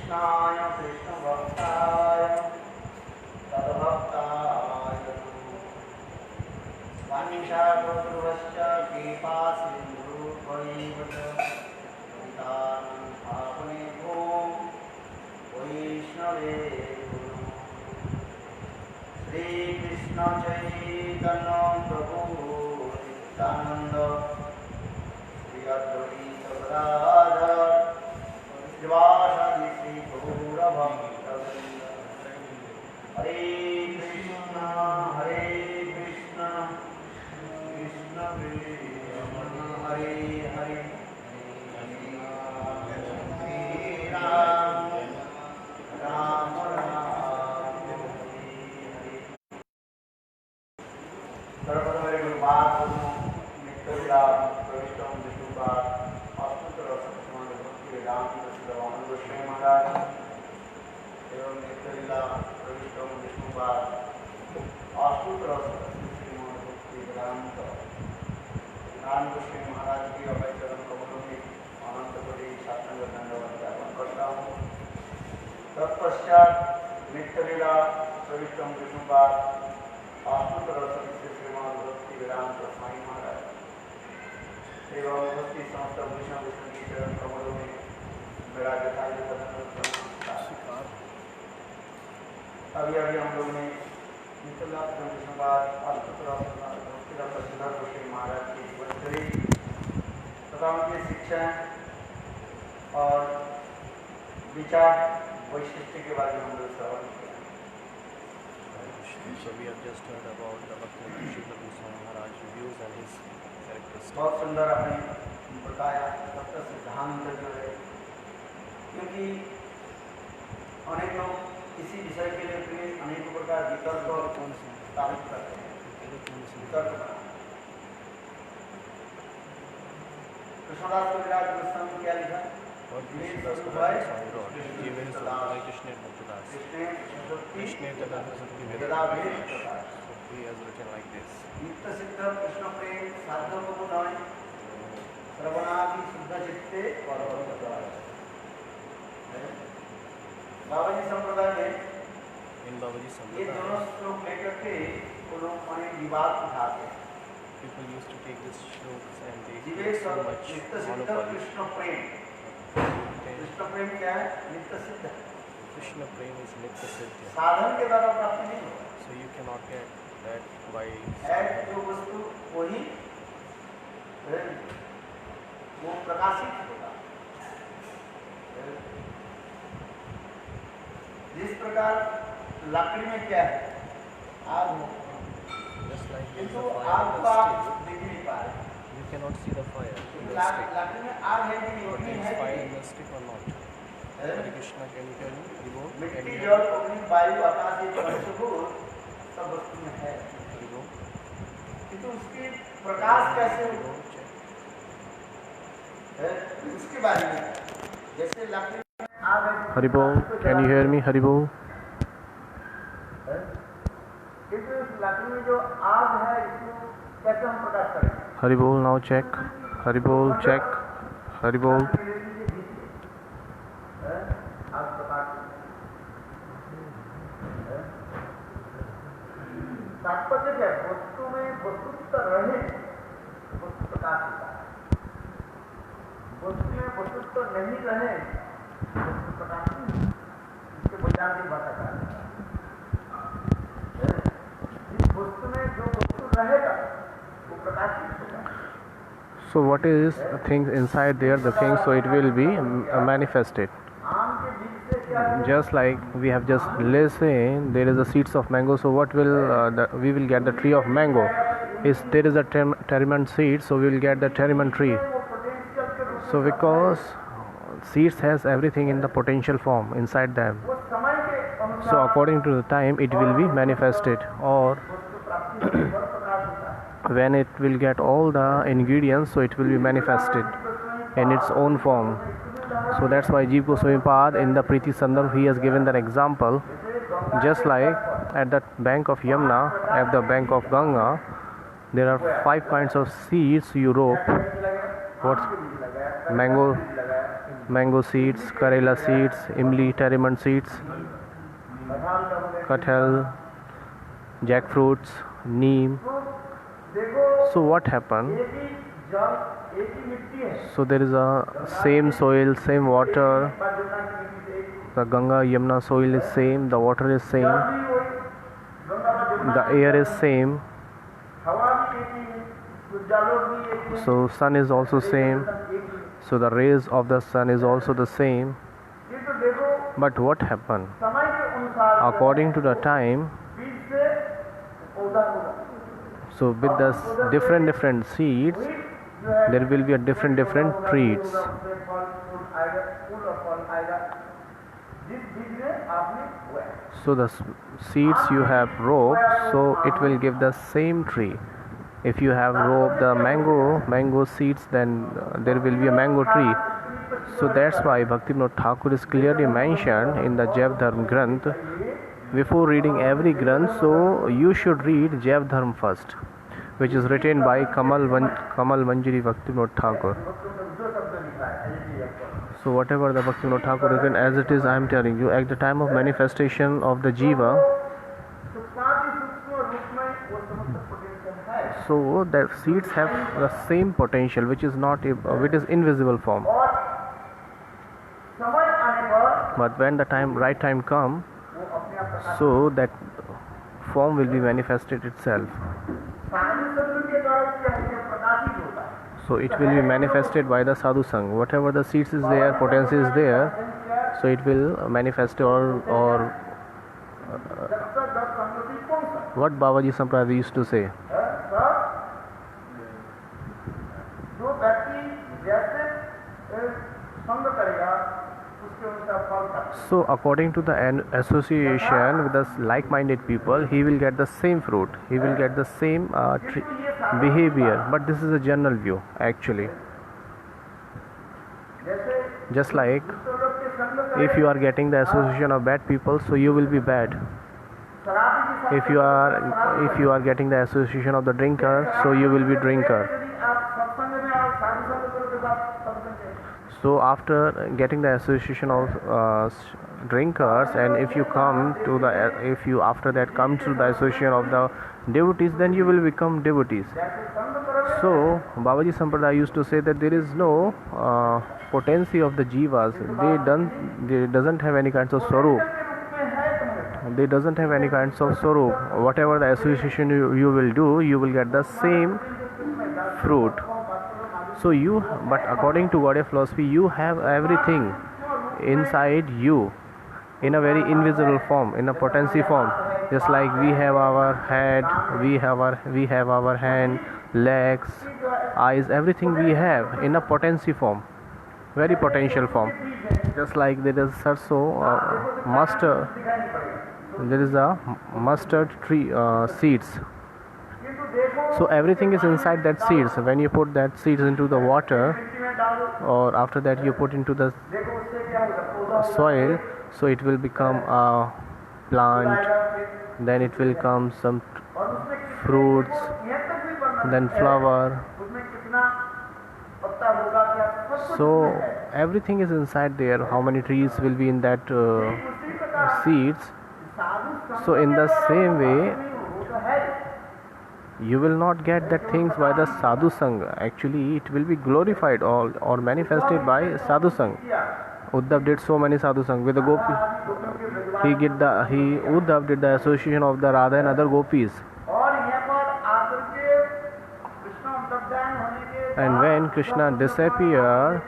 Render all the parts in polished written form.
कृष्णाय कृष्णभक्ताय तद्भक्ताय वाञ्छाकल्पतरुश्च कृपा सिन्धुभ्यैव च पतितानां पावनेभ्यो वैष्णवेभ्यो श्रीकृष्ण चैतन्य प्रभु नित्यानंद श्री अद्वैत गदाधर श्रीवासादि श्री गौरभक्तवृंद हरे कृष्ण कृष्ण हरे हरे हरे राम राम राम सर्वप्रथम गुरुपाद नित्यलीला प्रविष्टम विष्णुपाद अस्तुत रसमान भक्ति वेदांत श्रवण गोस्वामी महाराज एवं नित्यलीला प्रविष्टम विष्णुपाद अस्तुत रसमान भक्ति वेदांत नारायण गोस्वामी महाराज की अभय चरण कमलों में अनंत कोटि साष्टांग दंडवत ज्ञापन करता हूँ। तत्पश्चात नित्यलीला प्रविष्टम विष्णुपाद अस्तुत रस श्रीमान भक्ति वेदांत स्वामी महाराज एवं भक्ति समस्त भूषण विष्णु की चरण कमलों में मेरा यथार्थ नमस्कार। अभी हम लोग ने नित्यलीला विष्णुपाद अस्तुत रस भक्ति रस गोस्वामी महाराज की जीवन चरित्र तथा उनकी शिक्षा और विचार वैशिष्ट के बारे में हम लोग श्रवण किया। So we have just heard about the Bhakti Srila Goswami Maharaj views and his characteristics. बहुत सुंदर आपने बताया तत्व सिद्धांत जो है, क्योंकि अनेक लोग इसी विषय के लिए अनेक प्रकार वितर्क और तारीफ करते हैं। कृष्णदास कविराज गोस्वामी क्या लिखा? नित्य सिद्ध कृष्ण प्रेम साधक को नय श्रवणादि शुद्ध चित्ते बाबाजी संप्रदाय में ये दोनों श्लोक लेकर के वो लोग अनेक विवाद उठाते हैं। People used to take this shlokas and they जीवे so much नित्य सिद्ध monopoly. कृष्ण प्रेम, कृष्ण प्रेम क्या है? नित्य सिद्ध। Krishna Prem is Nitya Siddha. साधन के द्वारा प्राप्ति नहीं होगा। So you cannot get that by है जो वस्तु वही वो प्रकाशित होगा। जिस प्रकार लकड़ी में क्या है? आग हो, just like there is किंतु a fire आग in को the आप stick. देख नहीं पा रहे। You cannot see the fire in the stick. लकड़ी में आग है कि नहीं? But होती there है is fire कि in the stick or not? Hare Krishna, can you tell me? Haribo, can मिट्टी, you जल, hear me? अग्नि, वायु, आकाश, ये पंचभूत सब वस्तु में है, Haribo, किंतु उसकी प्रकाश कैसे हो? Haribo, check. उसके बारे में जैसे लकड़ी में आग है, Haribo, can you hear me? Haribo, किंतु उस लकड़ी में जो आग है इसको कैसे हम प्रकाश करेंगे? Haribo, now check. Haribo, check. Haribo. आग प्रकाश तात्पर्य क्या है? वस्तु में वस्तुत्व रहे वस्तु प्रकाश होता है, वस्तु में वस्तुत्व नहीं रहे वस्तु प्रकाश नहीं होता। इसके बुनियादी बात है जिस वस्तु में जो वस्तु रहेगा वो प्रकाशित होगा। So what is the thing inside there? The thing, so it will be manifested. आम के बीज से क्या है? Just like we have just listened, there is the seeds of mango. So what will we will get the tree of mango? Is there is a terimant seed, so we will get the terimant tree. वो potential के रूप So because seeds has everything in the potential form inside them. वो समय के अनुसार So according to the time, it will be manifested, or वस्तु प्राप्ति होती है, प्रकाश होता है। when it will get all the ingredients, so it will be manifested in its own form. So that's why Jeev Goswami Pad in the Priti Sandarbh he has given that example. Just like at the bank of Yamuna, at the bank of Ganga, there are 5 kinds of seeds you rope. What? Mango, mango seeds, karela seeds, imli, tamarind seeds, kathal, jackfruits, neem. So what happened? So there is a same soil, same water. The Ganga Yamuna soil is same, the water is same, the air is same. So sun is also same. So the rays of the sun is also the same. But what happened? According to the time, so with the different seeds, there will be a different trees. So the seeds you have rope, so it will give the same tree. If you have rope the mango seeds, then there will be a mango tree. So that's why Bhaktivinoda Thakur is clearly mentioned in the Jaiv Dharm Granth. Before reading every Granth, so you should read Jaiv Dharm first, which is written by Kamal Manjari Bhaktivinoda Thakur. So whatever the Bhaktivinoda Thakur written as it is, I am telling you, at the time of manifestation of the Jiva, so the seeds have the same potential, which is invisible form. But when the right time come, so that form will be manifested itself. So it will be manifested by the sadhu sang. Whatever the seeds is there, potency is there, so it will manifest or what Babaji Sampradaya used to say. So according to the association with the like-minded people, he will get the same fruit, he will get the same behavior. But this is a general view actually. Just like if you are getting the association of bad people, so you will be bad. If you are getting the association of the drinker, so you will be drinker. So after getting the association of drinkers, and if you after that come to the association of the devotees, then you will become devotees. So Babaji Sampradaya used to say that there is no potency of the jivas. They doesn't have any kinds of swarup. They doesn't have any kinds of swarup. Whatever the association you will do, you will get the same fruit. So but according to Gaudiya philosophy, you have everything inside you in a very invisible form, in a potency form. Just like we have our head, we have our hand, legs, eyes, everything we have in a potency form, very potential form. Just like there is also mustard, there is a mustard tree seeds. So everything is inside that seeds. When you put that seeds into the water, or after that you put into the soil, so it will become a plant, then it will come some fruits, then flower. So everything is inside there. How many trees will be in that seeds? So in the same way, you will not get that things by the sadhu sang. Actually it will be glorified or manifested by sadhu sang. Uddhav did so many sadhu sang with the gopi. Uddhav did the association of the Radha and other gopis. And when Krishna disappeared,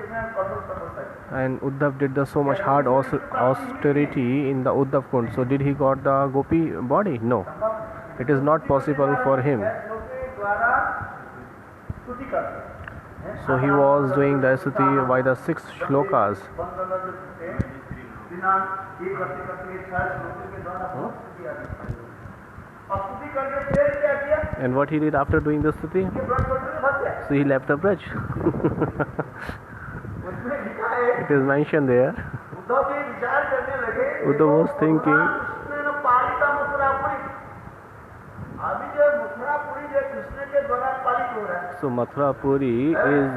and Uddhav did the so much hard austerity in the Uddhav Kund, so did he got the gopi body? No. It is not possible for him. So he was doing the stuti by the 6 shlokas. And what he did after doing the stuti? So he left the Braj. It is mentioned there. Uddhav was thinking, so Mathura Puri is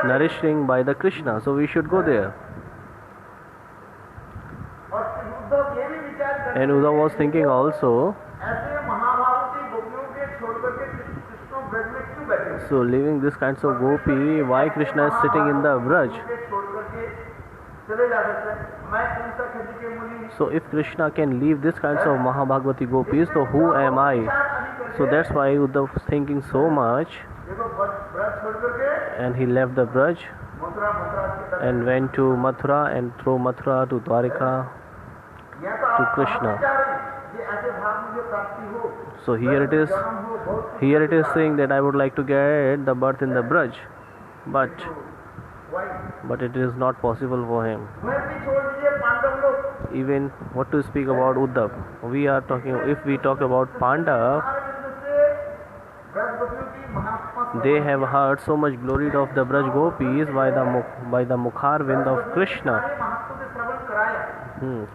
nourishing by the Krishna, so we should go there. And Uddhav was thinking also, ऐसे महाभारती गोपियों के छोड़ करके कृष्ण ब्रज में क्यों बैठे? so leaving this kinds of gopi, why Krishna is sitting in the Braj? छोड़ करके चले जा सकते हैं। मैं कौन सा खेती के मूली? So if Krishna can leave this kinds of Mahabhagavati gopis, so who am I? So that's why Uddhav was thinking so much, देखो ब्रज छोड़ करके and he left the Braj Mathura and went to Mathura and through Mathura to Dwarika to Krishna. ये ऐसे भाव मुझे प्राप्ति हो, So here it is saying that I would like to get the birth in the Braj, but it is not possible for him. मैं भी छोड़ दीजिए पांडव लोग, Even what to speak about Uddhav, we are talking, if we talk about Pandav, Braj गोपियों की महात्मा they have heard so much glory of the Braj gopis by the Mukharvind of Krishna. महात्मा से श्रवण कराया।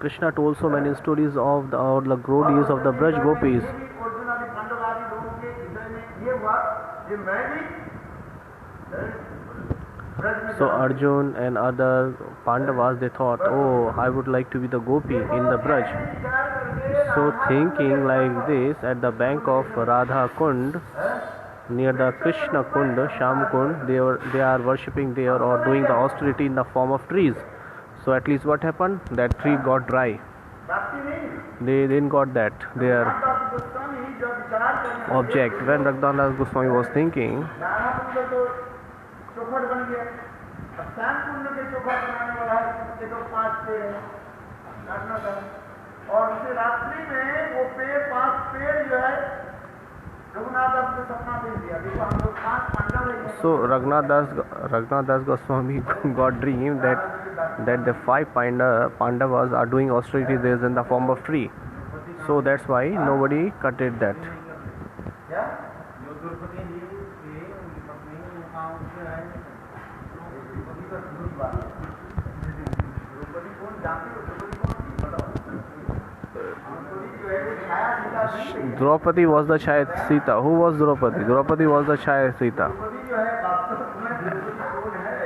Krishna told so many stories of the glories of the Braj gopis. Arjun आदि पांडव आदि लोगों के हृदय में ये हुआ कि मैं भी ब्रज में So Arjun and other Pandavas, they thought, oh, I would like to be the gopi in the Braj. So thinking like this, at the bank of Radha Kund, near the Krishna Kund, Sham Kund, they are worshipping there or doing the austerity in the form of trees. So at least what happened? That tree got dry. प्राप्ति नहीं। They didn't got that, their दास गोस्वामी जब विचार करने object. When Raghunath Goswami was thinking, नाना कुंड तो चौखट बन गया, अब श्याम कुंड के चौखट बनाने वाला है, देखो 5 पेड़ है, काटना था, और उसे रात्रि में वो पेड़ 5 पेड़ जो है रघुनाथ दास को सपना दे दिया, देखो हम लोग 5 पांडव हैं। so Raghunath Das Goswami got dream that the 5 Pandavas are doing austerity days in the form of tree. So that's why nobody cutted that. क्या? जो द्रौपदी जी के उनकी पत्नी मुकाम से है, द्रौपदी का सुंदर बात है। द्रौपदी कौन जानती हो? द्रौपदी कौन थी? बताओ। द्रौपदी जो है वो छाया सीता थी। Draupadi was the Chaya Sita. Who was Draupadi? Draupadi was the Chaya Sita. Draupadi जो है वास्तव में द्रौपदी कौन है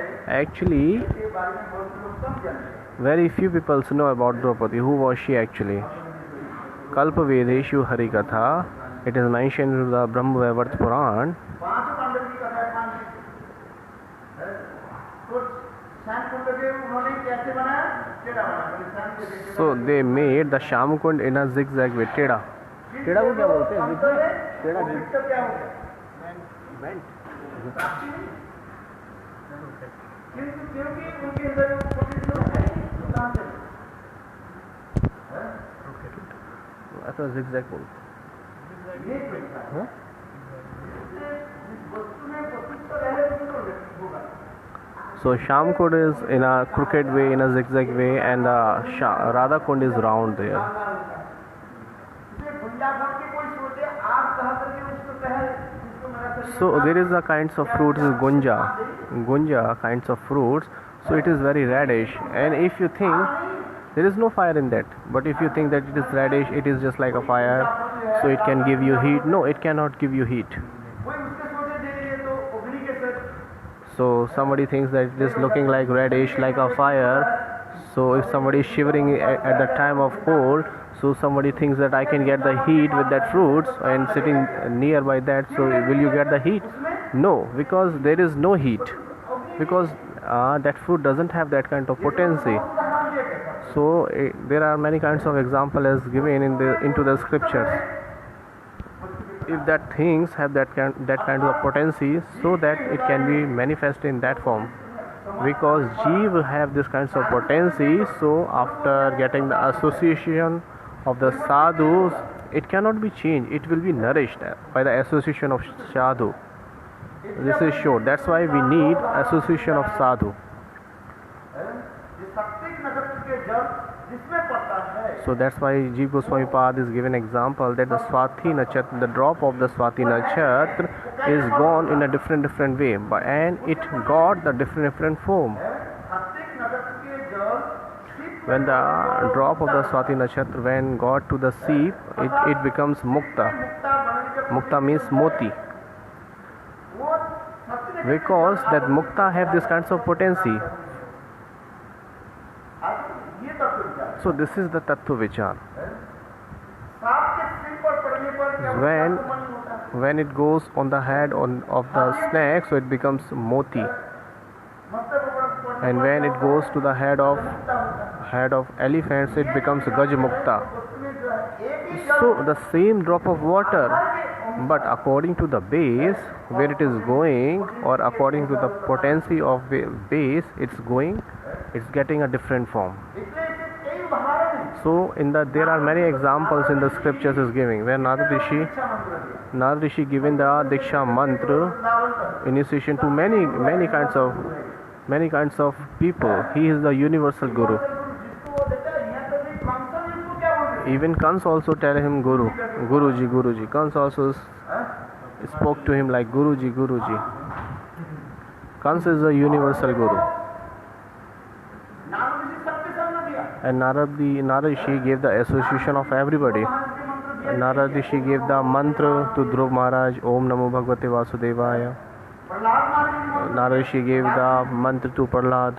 Actually, इसके बारे में बहुत लोग कम जानते हैं। very few people know about Draupadi. Who was she actually? Kalpavedeshu Harikatha. It is mentioned in the Brahmavaivarta Puran. 5 Pandav की कथा है, 5 तो श्याम कुंड के उन्होंने कैसे बनाया? टेढ़ा बनाया, श्याम के बेटे So they made the Sham Kund in a zigzag way. Teda. टेढ़ा को क्या बोलते हैं? टेढ़ा तो क्या हो गया? प्राप्ति नहीं। क्योंकि उनके हृदय में पवित्र लोग हैं, कहाँ से? ऐसा zigzag बोल. ये पैसा है। जिस वस्तु में पवित्र रहे तो होगा। So Sham Kund is in a crooked way, in a zigzag way, and Radha Kund is round there. इसलिए वृंदावन के कोई सोचे आप कहा करके उसको कहे, जिसको मेरा शरीर So there is a kinds of fruits is gunja kinds of fruits. So it is very reddish, and if you think there is no fire in that, but if you think that it is reddish, it is just like a fire, so it can give you heat. No, it cannot give you heat. कोई उसके सोचे दे रही है तो अग्नि के sir So somebody thinks that it is looking like reddish, like a fire. So if somebody is shivering at the time of cold, so somebody thinks that I can get the heat with that fruits and sitting nearby that. So will you get the heat? No, because there is no heat. Because that fruit doesn't have that kind of potency. So there are many kinds of examples as given into the scriptures. If that things have that kind of potency, so that it can be manifest in that form. Because Jeev have this kinds of potency, so after getting the association of the sadhus, it cannot be changed. It will be nourished by the association of sadhu. This is sure. That's why we need association of sadhu. So that's why Jeev Goswami Pad is given example that the Swati Nachatra, the drop of the Swati Nachatra is gone in a different way, and it got the different form. When the drop of the Swati Nachatra when got to the sea, it becomes Mukta. Mukta means moti. Because that Mukta have this kinds of potency. So this is the Tattva Vichar. when it goes on the head of the snake, so it becomes moti, and when it goes to the head of elephants, it becomes gajmukta. So the same drop of water, but according to the base where it is going, or according to the potency of base it's getting a different form. So there are many examples in the scriptures is giving where Narad Rishi given the Diksha mantra initiation to many kinds of people. He is the universal Guru. Even Kans also tell him Guruji. Kans also spoke to him like Guruji. Kans is a universal Guru. And Narad Rishi gave the association of everybody. Narad Rishi gave the mantra to Dhruv Maharaj, Om Namo Bhagavate Vasudevaya. Narad Rishi gave the mantra to Prahlad.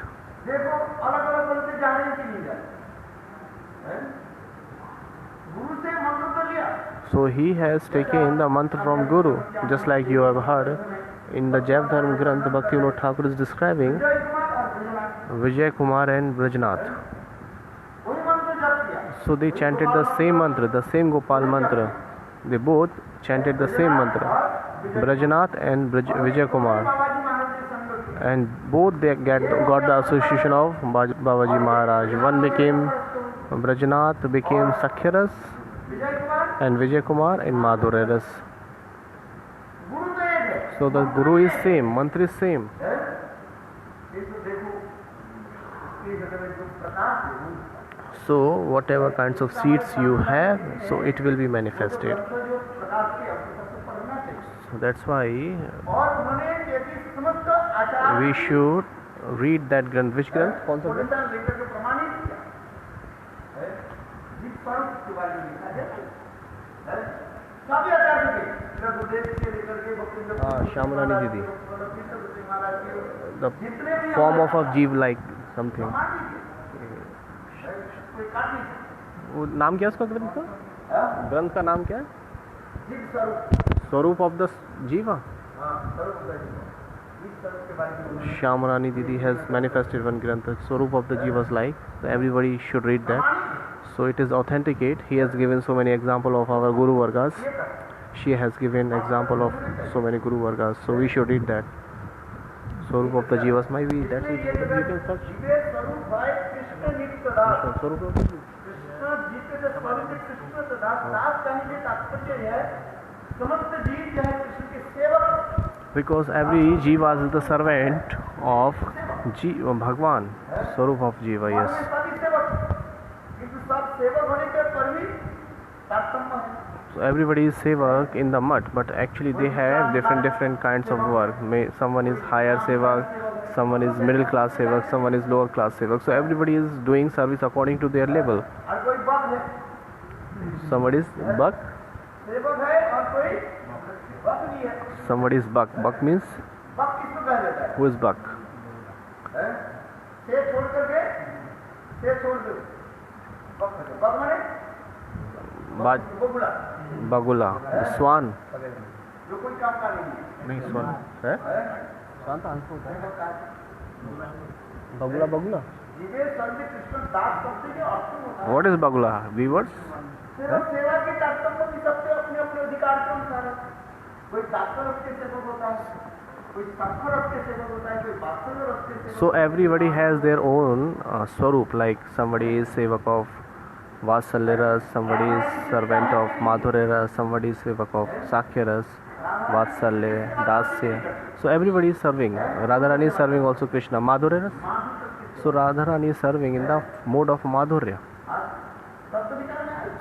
So he has taken the mantra from Guru, just like you have heard in the Jaiv Dharma Granth. Bhaktivinoda Thakur is describing Vijay Kumar and Brajnath. So they chanted the same mantra, the same Gopal mantra. They both chanted the same mantra, Brajnath and Vijay Kumar, and both they got the association of Babaji Maharaj. One became Brajnath, became Sakhyaras, and Vijay Kumar in Madhurya. So the Guru is same, mantra is same. So whatever kinds of seeds you have, so it will be manifested. So that's why we should read that Granth. Which Granth? कौन सा Granth? Shyamrani Didi. The form of a jeev like something. वो नाम क्या है उसका ग्रंथ का? ग्रंथ का नाम क्या है? स्वरूप ऑफ द जीवा. Shyamrani Didi has manifested one Grantha, Swarup of the Jivas like. So everybody should read that. So it is authenticate. He has given so many examples of our Guru Vargas. She has given example of so many Guru Vargas. So we should read that. Swarup of the Jivas might be that you can search. Because every Jiva is the servant of Bhagwan, Swarup of Jiva, yes. So everybody is sevak in the mud, but actually they have different kinds of work. Someone is higher sevak, someone is middle class sevak, someone is lower class sevak. So everybody is doing service according to their level. Somebody is buck, somebody is buck. Buck means who is buck? Bagula, the swan. नहीं swan है? Swan तो आंसू होता है. Bagula. What is Bagula? Weavers? So everybody has their own swarup, like somebody is sevak of Vatsalya Ras, somebody is servant of Madhurya Ras, somebody is sevak of Sakhya Ras, Vatsalya, Dasya. So everybody is serving. Radharani is serving also Krishna. Madhurya Ras. So Radharani is serving in the mode of Madhurya.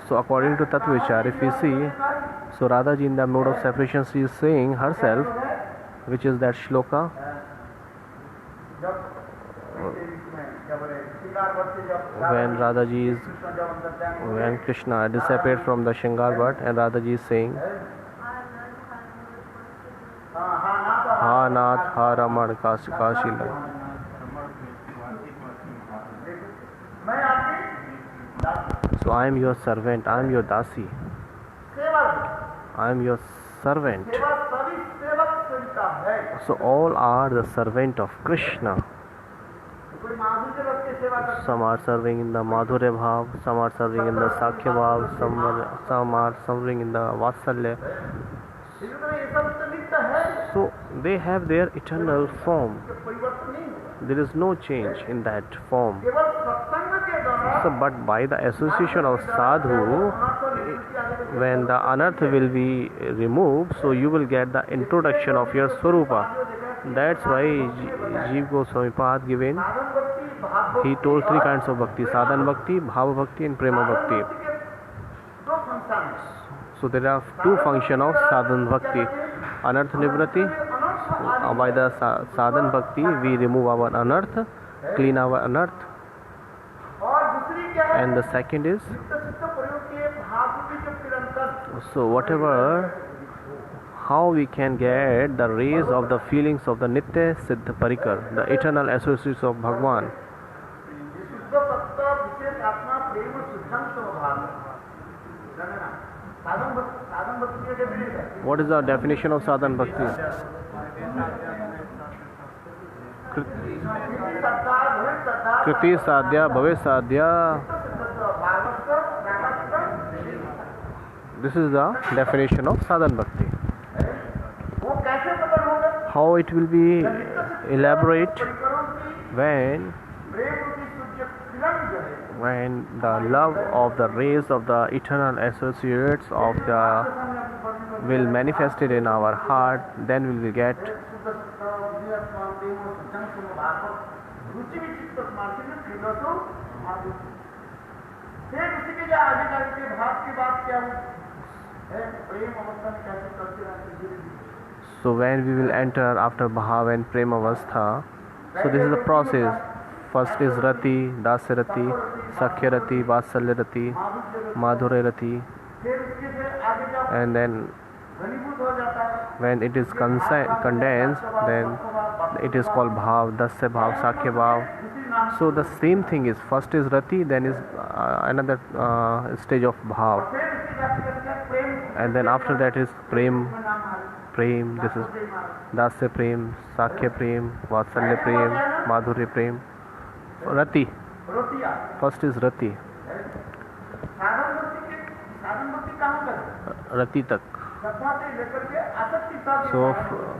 So according to Tattva-vichar, if we see, so Radhaji in the mode of separation, she is saying herself, which is that shloka. When Krishna disappeared from the Shingar Bhat, and Radhaji is saying, Ha Nath, Ha Raman, Kashila. So I am your servant, I am your dasi. I am your servant. सेवा सभी सेवक सेविका है। So all are the servant of Krishna. कोई माधुर्य रस की सेवा करता Some are serving in the Madhurya Bhav, some are serving in the Sakhya Bhav, some are serving in the Vatsalya. है, ये सब तो नित्य है, So they have their eternal form. परिवर्तन नहीं होगा। There is no change in that form. केवल सत्संग के द्वारा So, but by the association of sadhu, when the anartha will be removed, so you will get the introduction of your swarupa. That's why Jiva Goswami Pad given, साधन भक्ति भाव he told three kinds of bhakti: sadhan bhakti, bhava bhakti, and prema bhakti. दो संस्थान हैं। So there are two functions of sadhan bhakti: anartha nivrati. By the sadhan bhakti, we remove our anartha, clean our anartha, और दूसरी क्या है? and the second is, नित्य सिद्ध प्रयोग के भाव की जो निरंतर so whatever, how we can get the rays of the feelings of the Nitya Siddha Parikar, the eternal associates of Bhagwan. शुद्ध सत्ता विशेष आत्मा प्रेम शुद्धांत स्वभाव जानना साधन भक्ति के डेफिनेशन है। What is the definition of sadhan bhakti? Kriti sadhya, bhave sadhya. This is the definition of sadhan bhakti. वो कैसे प्रकट होगा? How it will be elaborate परिकरों की when प्रेम की सूर्य किरण जो है when the love of the rays of the eternal associates of the will manifest it in our heart, then we will get शुद्ध सत्ता विशेष आत्मा प्रेम शुद्धांत स्वभाव रुचि विचित्त मार्ग में क्रीडतो माधुर्य। फिर उसी के जो आगे के भाव की बात क्या है? प्रेम अवस्था में कैसे करते रहते धीरे-धीरे। so when we will enter after bhav and prema avastha, so this is the process. First is rati, dasya rati, sakhya rati, vatsalya rati, madhurya rati, फिर उसके से आगे जब and then घनीभूत हो जाता है when it is condensed, then it is called bhav, dasya bhav, sakhya bhav. दूसरी नाम So the same thing is, first is rati, then is another stage of bhav, फिर उसके बाद करते हैं प्रेम and then after that is prem, में नाम है prem, this is dasya prem, sakhya prem, vatsalya prem, madhurya prem, rati. रोटियां First is rati, साधन भक्ति कहाँ करें? rati tak. श्रद्धा से लेकर के आसक्ति तक So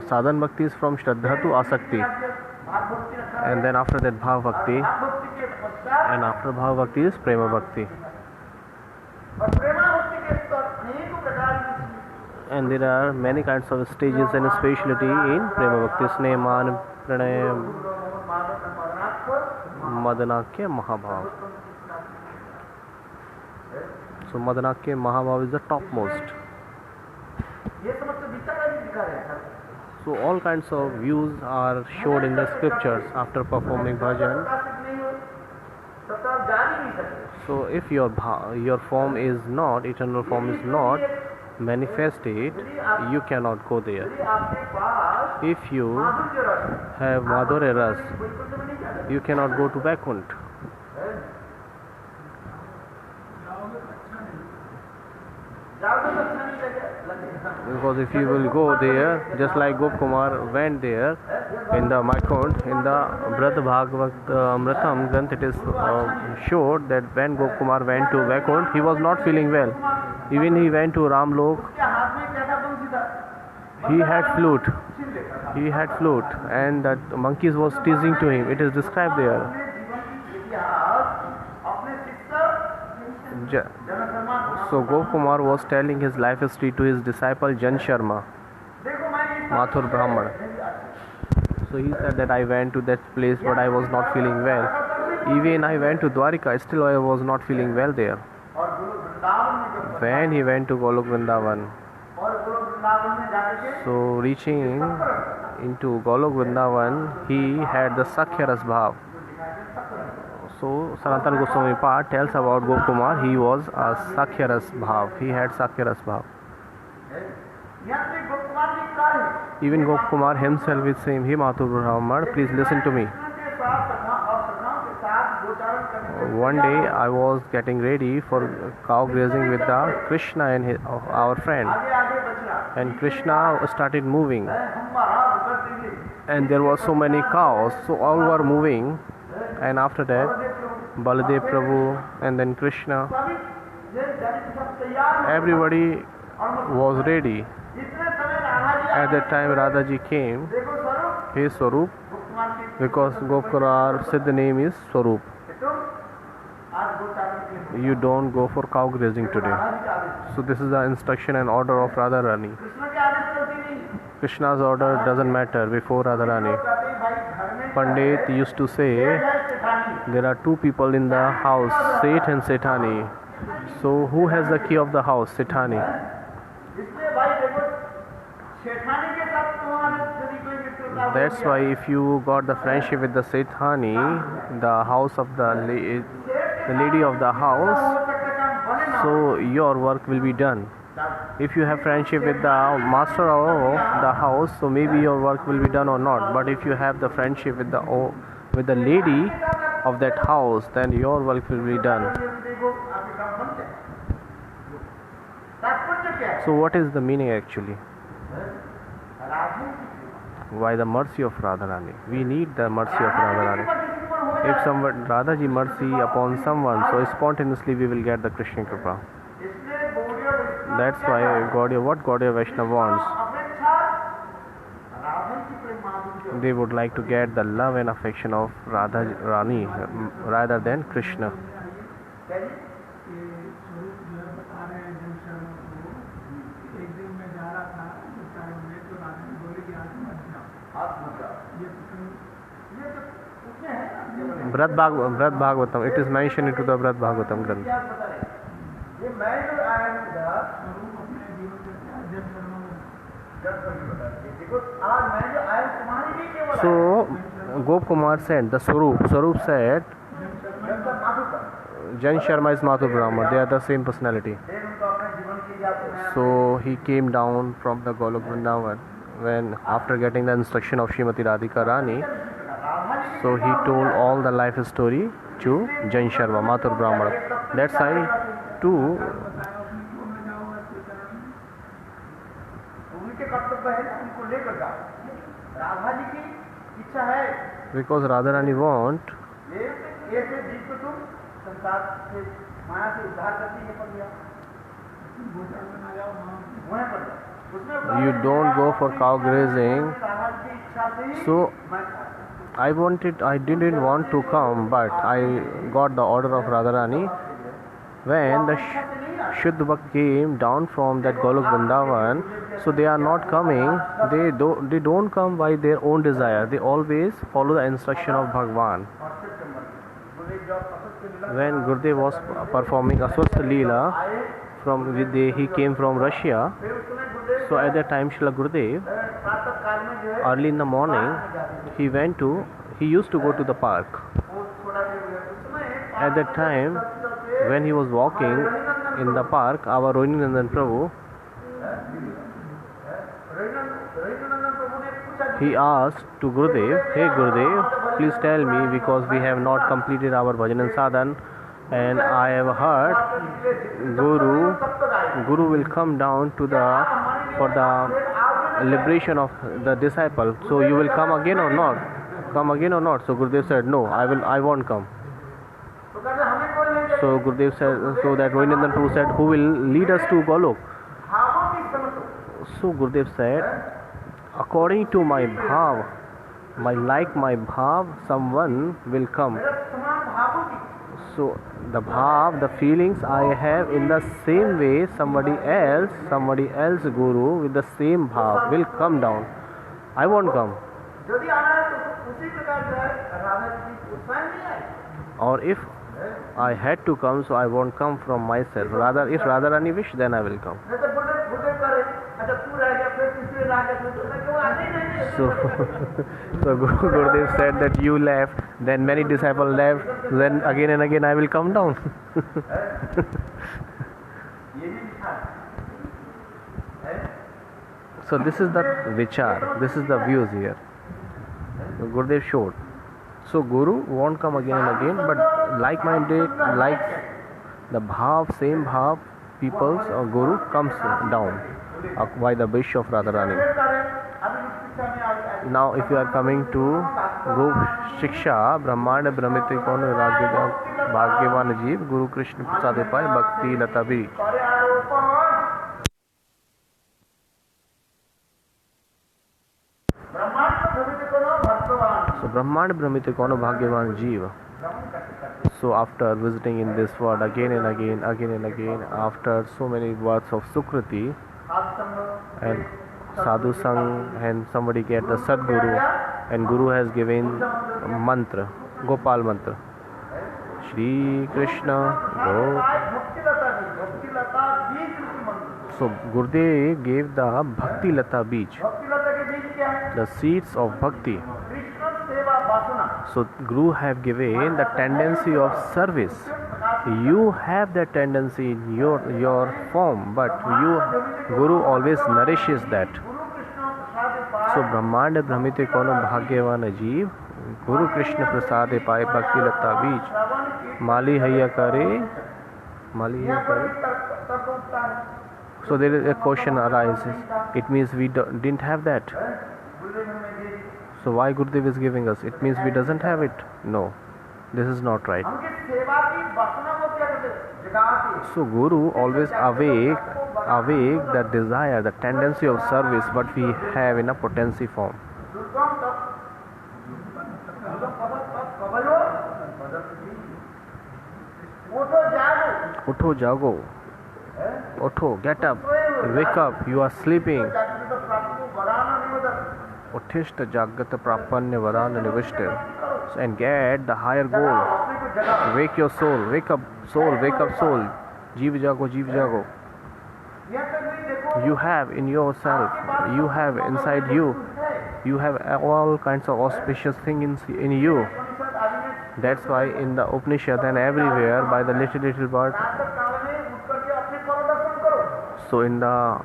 sadhan bhakti is from shraddha to asakti, भाव भक्ति रखा है and then after that bhav bhakti, भाव भक्ति के पश्चात and after bhav bhakti is prema bhakti, और प्रेमा भक्ति के स्तर अनेकों प्रकार की and there are many kinds of stages and speciality in prema bhakti: snehaman, pranay, madanakya, mahabhav. So madanakya mahabhav is the topmost. ये समझ बीता का भी दिखा रहे हैं So all kinds of views are showed in the scriptures after performing bhajan. प्रकाशित नहीं हो तब आप जान ही नहीं सकते So if your form is not, eternal form is not manifested, you cannot go there. यदि आपके पास If you माधुर्य रस have Madhurya Ras, बिल्कुल तो नहीं जाते you cannot go to Vaikuntha. जाओगे तो अच्छा नहीं लगेगा Because if you will go there, just like Gop Kumar went there in the Vaikuntha, in the Brad Bhagavat Amritam Granth, it is showed that when Gop Kumar went to Vaikuntha, he was not feeling well. Even he went to Ramlok, उसके हाथ में क्या था बंसी था he had flute. छीन लेता था He had flute, and that monkeys was teasing to him. It is described there. अपने जीवन की इतिहास अपने शिक्षक Ja- जन सम्मान So Gop Kumar was telling his life history to his disciple Jan Sharma, देखो मैं इस Mathur Brahman. So he said that I went to that place, but I was not feeling well. Even I went to Dwarika, still I was not feeling well there. और गुरु वृंदावन में जब When he went to Golok Vrindavan, और गुरु वृंदावन में जाकर के so reaching into Golok Vrindavan, he had the Sakhya Ras Bhav. So Sanatana Goswami Pad tells about Gop Kumar, he was a Sakhya Ras Bhav. He had Sakhya Ras Bhav. यहाँ पे गोप Kumar ji car है Even Gop Kumar himself is saying, "Hey Mathur Brahman, please listen to me. के साथ और सखाओं के साथ गोचारण करने One day I was getting ready for cow grazing with the Krishna and our friend. आगे आगे बच्चे and Krishna started moving, हम महाराज कर देंगे and there were so many cows, so all were moving, and after that Baladev Prabhu and then Krishna, अभी ये जन सब तैयार हैं। everybody और was ready. इतने समय Radha ji At that time Radhaji came, देखो स्वरूप his Swarup, भगवान की because Gopkarar Siddha name is Swarup. तुम आज गो चारण के लिए You don't go for cow grazing today. Radha ji का आदेश So this is the instruction and order of Radharani. Krishna के आदेश चलती नहीं Krishna's order doesn't matter before Radharani. कहते हैं भाई घर में Pandit used to say है सेठानी there are two people in the house, Seth and Sethani. So who has the key of the house? Sethani. इसलिए भाई देखो सेठानी के साथ तुम्हारे यदि कोई मित्रता हो That's why if you got the friendship with the Sethani, the house of the lady of the house, हो सकता काम बने ना so your work will be done. If you have friendship with the master of the house, so maybe your work will be done or not. But if you have the friendship with the lady of that house, then your work will be done. देखो आपके काम बन जाए तात्पर्य क्या है So what is the meaning actually? Radhe Why the mercy of Radharani? We need the mercy of Radharani. If someone Radhaji mercy upon someone, so spontaneously we will get the Krishna Kripa. इसलिए गौड़ीय वैष्णव That's why what Gaudiya Vaishnava wants. अपेक्षा राधे की प्रेम माधुर्य They would like to get the love and affection of Radha Rani rather than Krishna. क्या जी? कि स्वरूप जो है बता रहे हैं जन शर्मा को एक दिन मैं जा रहा था उस टाइम में तो राधा ने बोली कि आज मत जाओ हाथ मत जाओ। ये प्रसंग ये तो उसमें है ना ये बोले। Brad Bhagavatam. It is mentioned into the Brad Bhagavatam Granth. क्या बता रहे हैं? ये मैं जो आया हूँ इधर स्वरूप अपने जीवन में क्या जन शर्मा में जब कभी बता रहे हैं। देखो आज मैं जो आया हूँ तुम्हारे लिए केवल So Gop Kumar said, the Swarup said, जब तक माधु का Jan Sharma is Madhu Brahma. They are the same personality. फिर उनको अपने जीवन की याद में So he came down from the Golok Vrindavan when after getting the instruction of Srimati Radhika Rani. Radha ji So he told all the life story to Jan Sharma, Mathur Brahmana. That's why too, बताया उसने क्यों न जाऊँगा इसके कारण उनके कर्तव्य है ना उनको लेकर जाओ राधा जी की इच्छा है because Radharani want, ये ऐसे जीव को तुम संसार से माया से उद्धार करती है पर दिया गोचर में ना जाओ वहाँ वहीं पर जाओ उसमें you don't go for cow grazing. Radha ji की इच्छा से ही So मैं I didn't want to come, but I got the order of Radharani. When the Shuddha Bhakt came down from that Golok Vrindavan, so they are not coming, they don't come by their own desire, they always follow the instruction of Bhagwan. When Gurudev was performing Aswastha Leela, he came from Russia, so at that time Srila Gurudev, प्रातः काल में जो है early in the morning, he used to go to the park. वो थोड़ा देर हुआ उसमें At that time, when he was walking in the park, our Rohini Nandan Prabhu, Raghunandan प्रभु ने पूछा he asked to Gurudev, "Hey Gurudev, please tell me, because we have not completed our bhajan and sadhan, and I have heard Guru will come down for the liberation of the disciple. So you will come again or not? Come again or not?" So Gurudev said, "No, I won't come." तो कहते हमें कोई नहीं So Gurudev said, so that Rohini Nandan Prabhu said, "Who will lead us to Golok?" भावों की समझो So Gurudev said, "According to my bhav, my bhav, someone will come." मेरा समान भावों की So the bhav, the feelings I have, in the same way somebody else Guru with the same bhav will come down. I won't come. यदि आना है तो उसी प्रकार जो है राधा जी की उत्साह नहीं आए Or if I had to come, so I won't come from myself. Rather, if Radharani wish, then I will come. नहीं तो गुरुदेव करे अच्छा तू रह गया फिर तीसरे रह गया तो क्यों आते ही नहीं So Gurudev said that you left, then many disciples left, then again and again I will come down. ये भी लिखा है So this is the vichar, this is the views here. Gurudev showed. So Guru won't come again and again, but like-minded, like the bhav, same bhav, people's or Guru comes down. by the wish of Radharani. Now if you are coming to Group Shiksha, Brahmanda Brahmiti Kon Bhagyavan Jeev, Guru Krishna Prasad Pai, Bhakti Lata Beej. So Brahmanda Brahmiti Kon Bhagyavan Jeev. So after visiting in this world again and again, after so many words of Sukriti and Sadhu Sang, and somebody get the Sadguru, and Guru has given mantra, Gopal mantra, Shri Krishna So Gurudev gave the Bhakti Lata Beej, the seeds of Bhakti. So Guru have given the tendency of service. You have that tendency in your form, but Guru always nourishes that. So Brahmanda Brahmite Kono Bhagyavan Jeev, Guru Krishna Prasade Pai Bhakti Lata Beej, Mali Hayya Kare. So there is a question arises. It means we didn't have that. So why Gurudev is giving us? It means we doesn't have it. No, this is not right. So Guru always awake the desire, the tendency of service, what we have in a potency form. Utho jago. Utho, get up, wake up, you are sleeping. Uttishta Jagata Prapanya Varana Nivishta, and get the higher goal. Wake your soul, wake up soul, Jeev Jago. You have in yourself, you have inside you, you have all kinds of auspicious things in you. That's why in the Upanishad and everywhere by the little word. So in the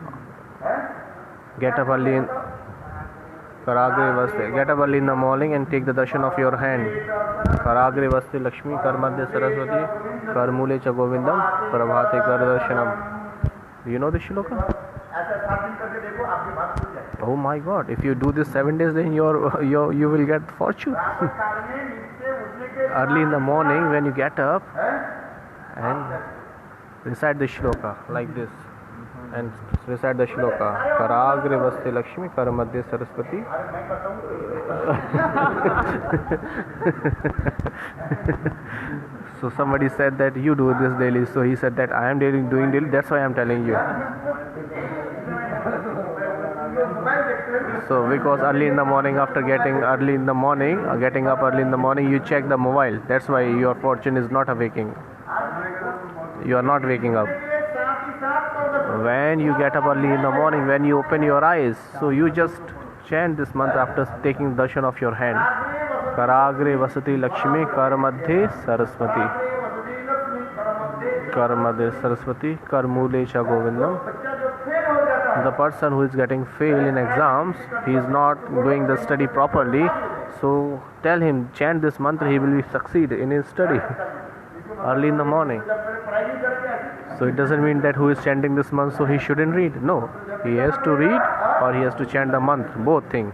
get up early in the morning and take the darshan of your hand. Karagre vaste Lakshmi, Karmadya Saraswati, Karmule cha Govindam, Prabhate kar darshanam. Do you know this shloka? Oh my God! If you do this 7 days, then you will get fortune. Early in the morning, when you get up and recite the shloka like this. And recite the shloka. Karagre vaste Lakshmi, Karamadya Saraswati. So somebody said that you do this daily. So he said that I am doing daily. That's why I am telling you. So because early in the morning, getting up early in the morning, you check the mobile. That's why your fortune is not awaking. You are not waking up. When you get up early in the morning, when you open your eyes, so you just chant this mantra after taking darshan of your hand. Karagre vasati Lakshmi, Karamadhe Saraswati, Karmule cha Govindam. The person who is getting fail in exams, he is not doing the study properly. So tell him, chant this mantra, he will succeed in his study early in the morning. So it doesn't mean that who is chanting this mantra, so he shouldn't read. No, he has to read or he has to chant the mantra, both things.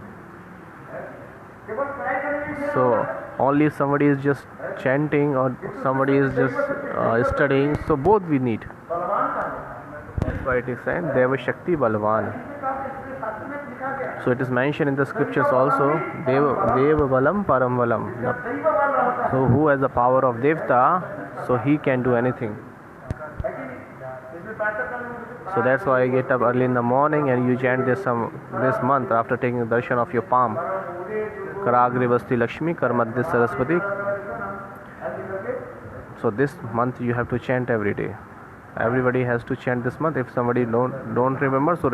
So only if somebody is just chanting or somebody is just studying, so both we need. That's why it is said, Deva Shakti Balvan. So it is mentioned in the scriptures also, Deva Valam Param Valam. So who has the power of Devta, so he can do anything. So that's why I get up early in the morning and you chant this month after taking the darshan of your palm. Karagre Vasti Lakshmi, Karmadya Saraswati. So this month you have to chant every day. Everybody has to chant this month. If somebody don't remember, so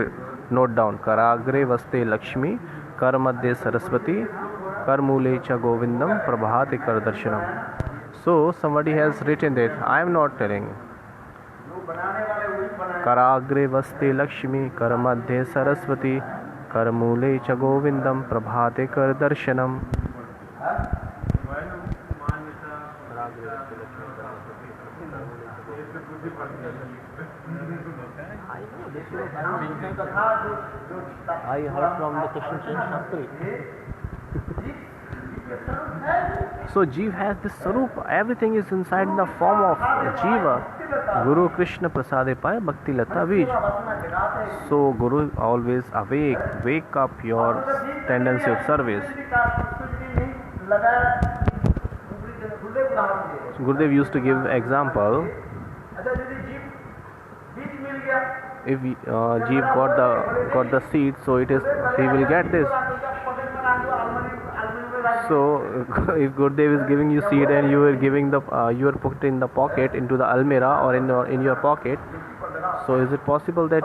note down. Karagre Vaste Lakshmi, Karmadya Saraswati, Karmule cha Govindam, Prabhate kar darshanam. So somebody has written that. I am not telling. Karagre Vaste Lakshmi, Karamadhe Saraswati, Karmule cha Govindam, Prabhate kar darshanam. I heard from the Krishna Shastri. So Jeev has this Sarup. Everything is inside the form of Jiva. Guru Krishna Prasade Pai Bhakti Lata Bij. So Guru is always awake. Wake up your tendency of service. Gurudev used to give example. If Jeev got the seed, so he will get this. So if Gurudev is giving you seed and you are giving you are put in the pocket into the almirah or in your pocket, so is it possible that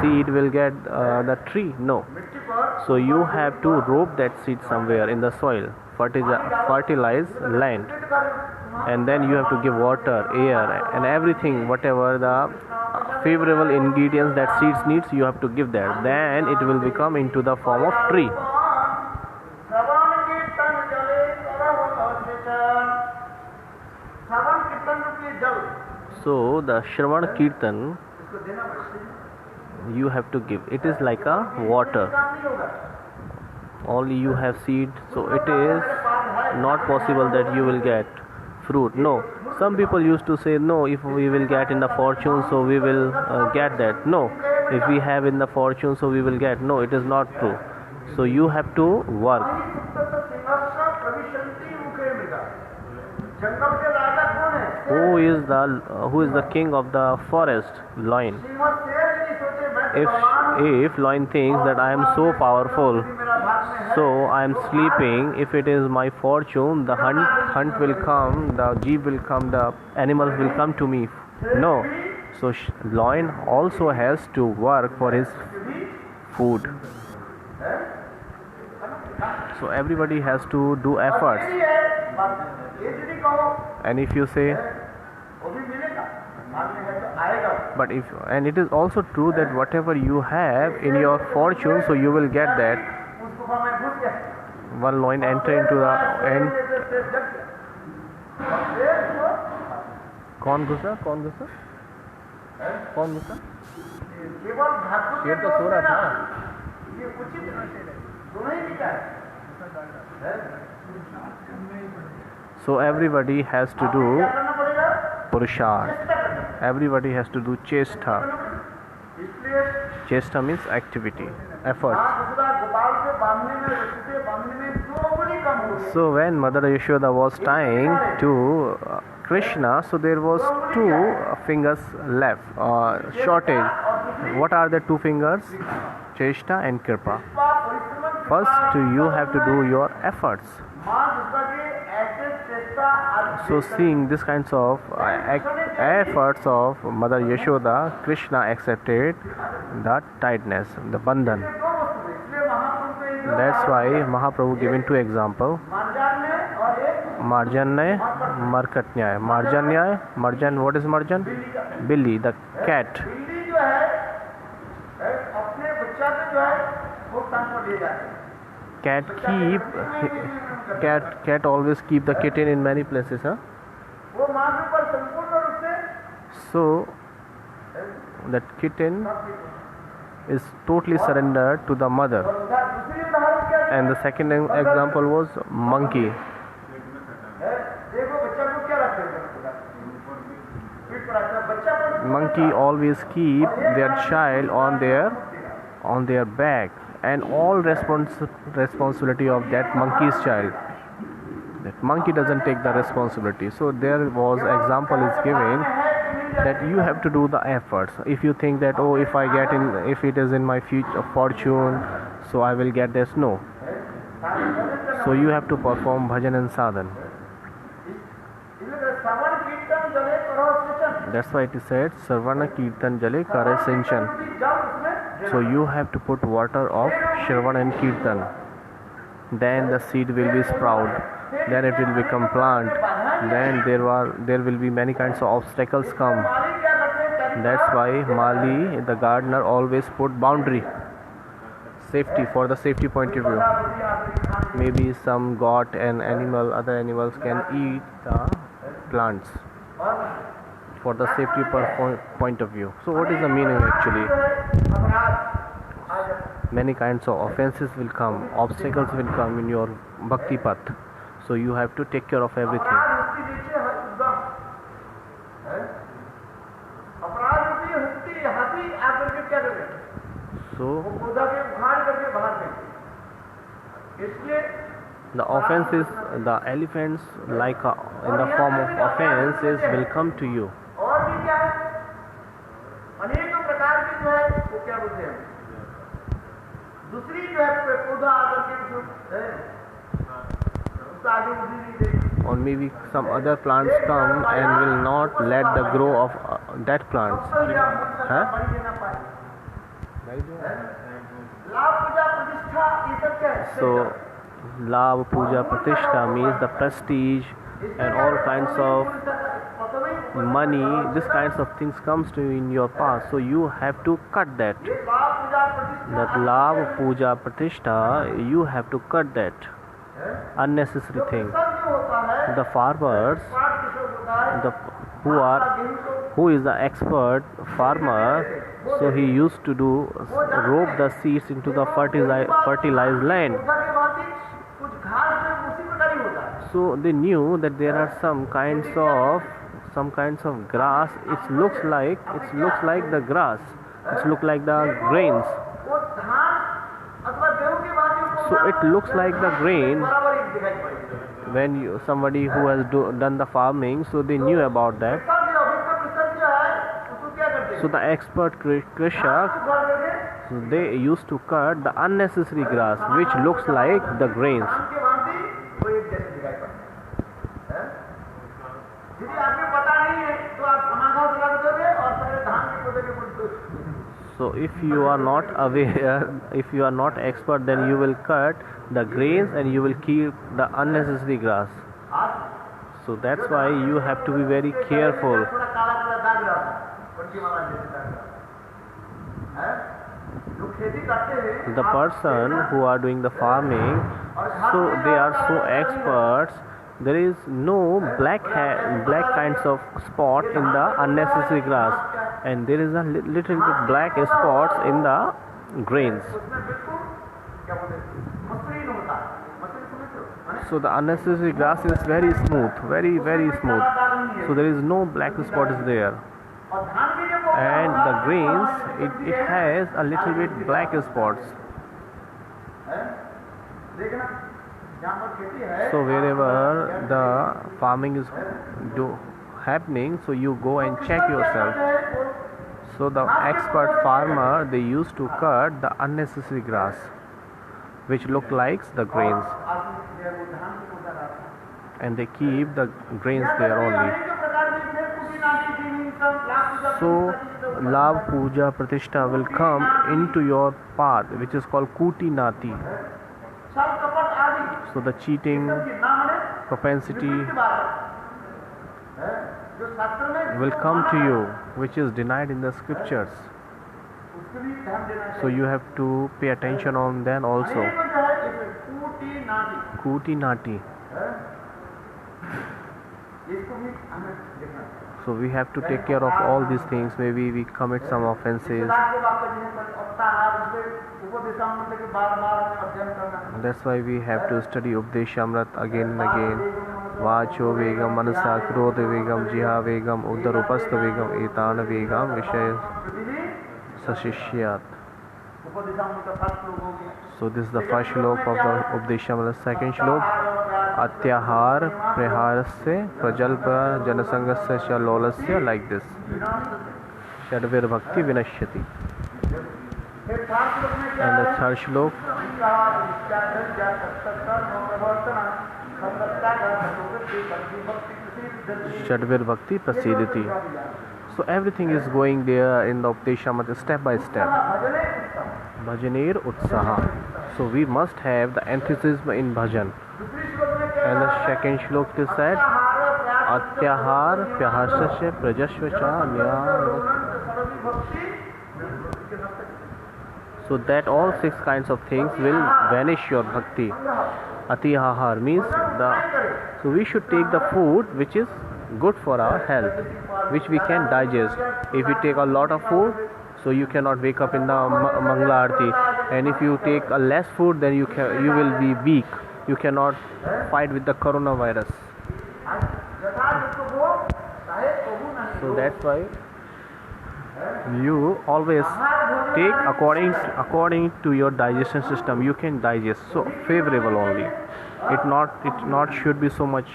seed will get the tree? No. So you have to rope that seed somewhere in the soil, fertilize land, and then you have to give water, air, and everything, whatever the favorable ingredients that seeds needs, you have to give that. Then it will become into the form of tree. So the Shravan Kirtan you have to give. It is like a water. Only you have seed, so it is not possible that you will get fruit. No. Some people used to say, no, if we will get in the fortune, so we will get that. No. If we have in the fortune, so we will get. No, it is not true. So you have to work. Who is the king of the forest? Lion. If lion thinks that I am so powerful, so I am sleeping, if it is my fortune, the hunt will come, the jeep will come, the animals will come to me. No. So lion also has to work for his food. So everybody has to do efforts. And if you say, and it is also true that whatever you have in your fortune, so you will get that. One lion enter into the end. कौन घुसा? शेर तो सो रहा था. So everybody has to do Purusharth. Everybody has to do Chestha. Chestha means activity, effort. So when Mother Yashoda was tying to Krishna, so there was 2 fingers left, shortage. What are the 2 fingers? Cheshta and Kripa. First you have to do your efforts. So seeing this kinds of efforts of Mother Yashoda, Krishna accepted the tightness, the bandhan. That's why Mahaprabhu given 2 examples. Marjanyay, Markatnyay. Marjan, what is Marjan? Billy, the cat. Cat always keep the kitten in many places, huh? So that kitten is totally surrendered to the mother. And the second example was monkey. Monkey always keep their child on their back, and all responsibility of that monkey's child. That monkey doesn't take the responsibility. So there was example is given that you have to do the efforts. If you think that, oh, if it is in my future fortune, so I will get this. No. So you have to perform bhajan and sadhan. That's why it is said, Sarvana Kirtan Jale Kare Sinchan. So you have to put water of Shravan and Kirtan. Then the seed will be sprout. Then it will become plant. Then there will be many kinds of obstacles come. That's why Mali, the gardener, always put boundary. Safety, for the safety point of view. maybe some goat and other animals can eat the plants for the safety point of view. So what is the meaning actually? Many kinds of offenses will come, obstacles will come in your bhakti path. So you have to take care of everything. So the offenses, the elephants like in the form of offenses will come to you. Or maybe some other plants come and will not let the grow of that plants. Huh? So Labh, Puja, Pratishtha means the prestige and all kinds of money, this kinds of things comes to you in your past. So you have to cut that. That Labh, Puja, Pratishtha, you have to cut that unnecessary thing. The farmers, who is the expert farmer, so he used to rope the seeds into the fertilized land. So they knew that there are some kinds of grass. It looks like the grass. It looks like the grains. So it looks like the grain when somebody who has done the farming, so they knew about that. So the expert Krishak, so they used to cut the unnecessary grass which looks like the grains. So if you are not aware, if you are not expert, then you will cut the grains and you will keep the unnecessary grass. So that's why you have to be very careful. The person who are doing the farming, so they are so experts. There is no black kinds of spot in the unnecessary grass, and there is a little bit black spots in the grains. So the unnecessary grass is very smooth, very smooth. So there is no black spot is there. And the grains, it has a little bit black spots. So wherever the farming is happening, so you go and check yourself. So the expert farmer, they used to cut the unnecessary grass which look like the grains, and they keep the grains there only. So Labh, Puja, Pratishtha will come into your path, which is called Kuti Nati. So the cheating propensity will come to you, which is denied in the scriptures. So you have to pay attention on that also. Kuti Nati. So we have to take care of all these things. Maybe we commit some offenses. That's why we have to study Updeshamrit again and again. Vacho vegam, manasa krodha vegam, jiha vegam, uddarupastha vegam, etana vegam, vishaya sashishyat. So this is the first shlok of the Updeshamrit. Second shlok, Atyahar Priharasya Prajalpa Janasangasya Lolasya, like this. Shadvir Bhakti Vinashyati. And the third shlok, Shadvir Bhakti Prasiditi. So everything is going there in the Updeshamrit step by step. Bhajanir Utsaha. So we must have the enthusiasm in bhajan. And the second shlok is said, Atyahar Pyahasya Prajashvacha Nya. So that all 6 kinds of things will vanish your bhakti. Ati ahar means so we should take the food which is good for our health, which we can digest. If you take a lot of food, so you cannot wake up in the Mangala Aarti, and if you take a less food, then you will be weak. You cannot fight with the coronavirus. So that's why you always take according to your digestion system. You can digest so favorable only. It not should be so much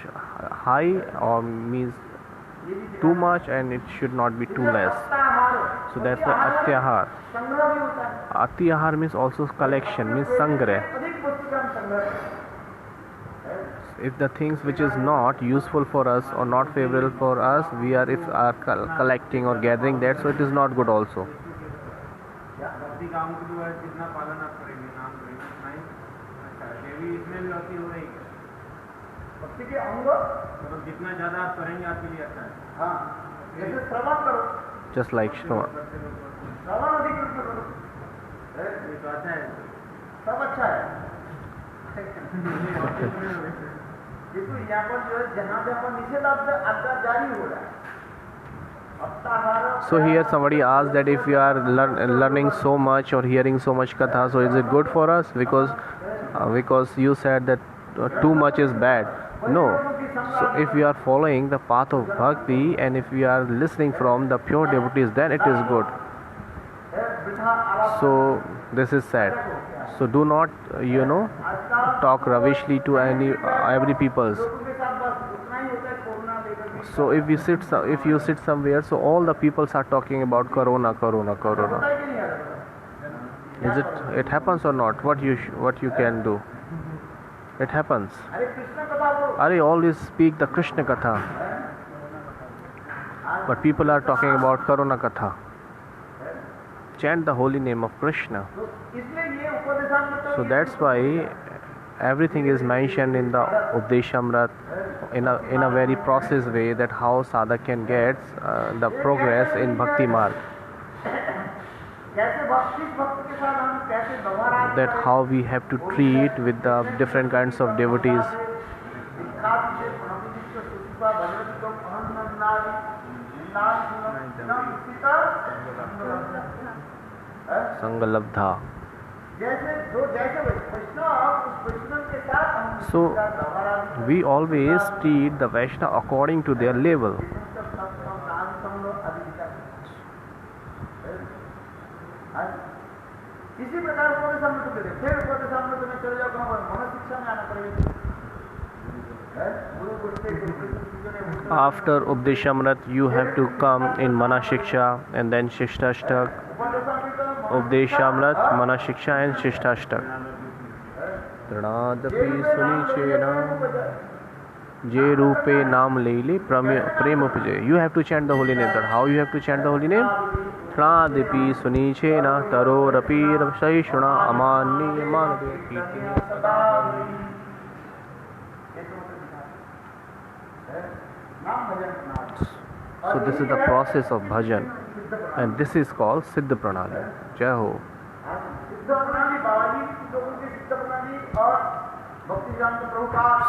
high or means too much, and it should not be too less. So that's why atyahar. Atyahar means also collection, means sangrah. If the things which is not useful for us or not favorable for us, we are collecting or gathering that, so it is not good also. भक्ति काम को जो है जितना पालन आप करेंगे, नाम करेंगे, नहीं अच्छा देवी इसमें भी होती हो रही भक्ति के अंग, मतलब जितना ज़्यादा आप करेंगे आपके लिए अच्छा है. हाँ, जैसे श्रवण करो, just like Shravan. श्रवण अधिक करो, ये तो अच्छा है, सब अच्छा है. देखो यहाँ पर जो है जहाँ पे अपन निषेध आज्ञा जारी हो रहा है. So here somebody asked that if we are learning so much or hearing so much katha, so is it good for us? Because you said that too much is bad. No. So if we are following the path of bhakti and if we are listening from the pure devotees, then it is good. So this is said. So do not talk ravishly to every peoples. So if you sit somewhere, so all the peoples are talking about corona. Is it happens or not? What you can do? It happens. Are always speak the Krishna Katha, but people are talking about Corona Katha. Chant the holy name of Krishna. So that's why everything is mentioned in the Updeshamrat in a very process way, that how sadhak can get the progress in Bhakti Marg. That how we have to treat with the different kinds of devotees. Sangalabdha. So we always treat the Vaishnava according to their level. After Updeshamrat, you have to come in Mana Shiksha and then Shishtashtak. Updeshamrat, Mana Shiksha and Shishtashtak. Pranadapi Sunichena Je Rupe Nam Leile Prem Upje. You have to chant the holy name. How you have to chant the holy name? Pranadapi Sunichena Taro Rapi Rapshaishuna Amani Amanade Kitini Sadani. So this is the process of bhajan, and this is called Siddha Pranali. Jai Ho.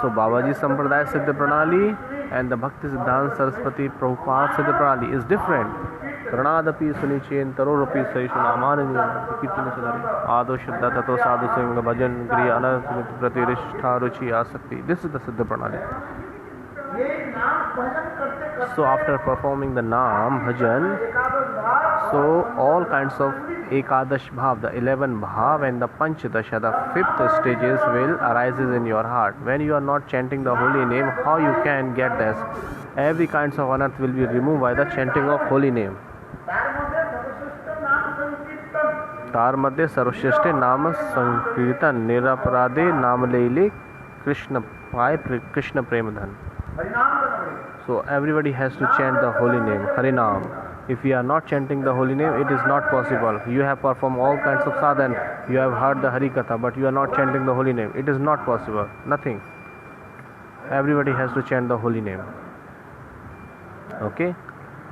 So Babaji Sampradaya Siddha Pranali and the Bhakti Siddhanta Saraswati Prabhupada Siddha Pranali is different. Pranadapi Sunichen Tarorapi Saishunamani Kirtini Sadari Ado Shuddha Tato Sadhu Sangha Bhajan Kriya Anarthimit Pratirishta Ruchi Asakti. This is the Siddha Pranali. So after performing the Naam Bhajan, so all kinds of Ekadash Bhav, the 11 Bhav and the Panchadasha, the 5th stages will arises in your heart. When you are not chanting the holy name, how you can get this? Every kinds of anarth will be removed by the chanting of holy name. Tar Madhya Sarvashreshte Nama Sankirtan Niraparade Nam Leile Krishna Premadhan. So everybody has to chant the holy name, Harinam. If you are not chanting the holy name, it is not possible. You have performed all kinds of sadhan, you have heard the Harikatha, but you are not chanting the holy name. It is not possible. Nothing. Everybody has to chant the holy name. Okay?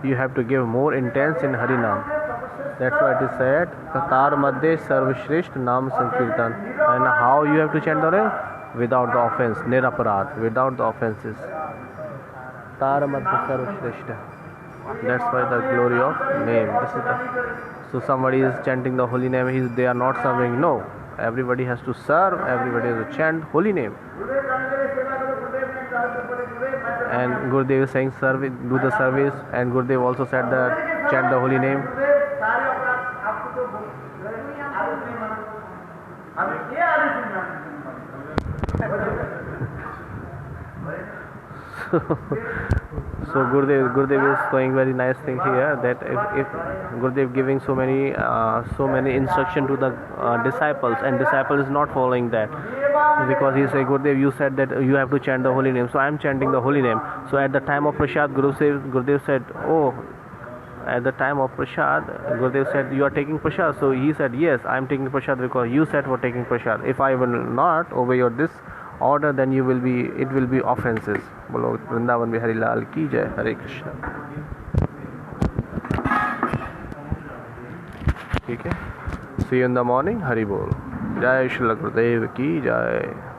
You have to give more intense in Harinam. That's why it is said, Tatar Madhya Sarvashresht Nam Sankirtan. And how you have to chant the name? without the offense, niraparad, without the offenses. Taramadha Sarvashreshta. That's why the glory of name. This is the, so somebody is chanting the holy name, they are not serving. No, everybody has to serve, everybody has to chant holy name. And Gurudev is saying do the service, and Gurudev also said that chant the holy name. So Gurudev is showing very nice thing here, that if Gurudev giving so many instruction to the disciples, and disciple is not following that, because he say, Gurudev, you said that you have to chant the holy name, so I am chanting the holy name. So at the time of Prasad, Gurudev said, oh, at the time of Prasad, Gurudev said, you are taking Prasad. So he said, yes, I am taking Prasad because you said for taking Prasad. If I will not obey your this order, then it will be offenses. Bolo Vrindavan Bihari Lal ki jai. Hare Krishna. ठीक है, see you in the morning. Hari Bol. Jai Shri Gurudev ki jai.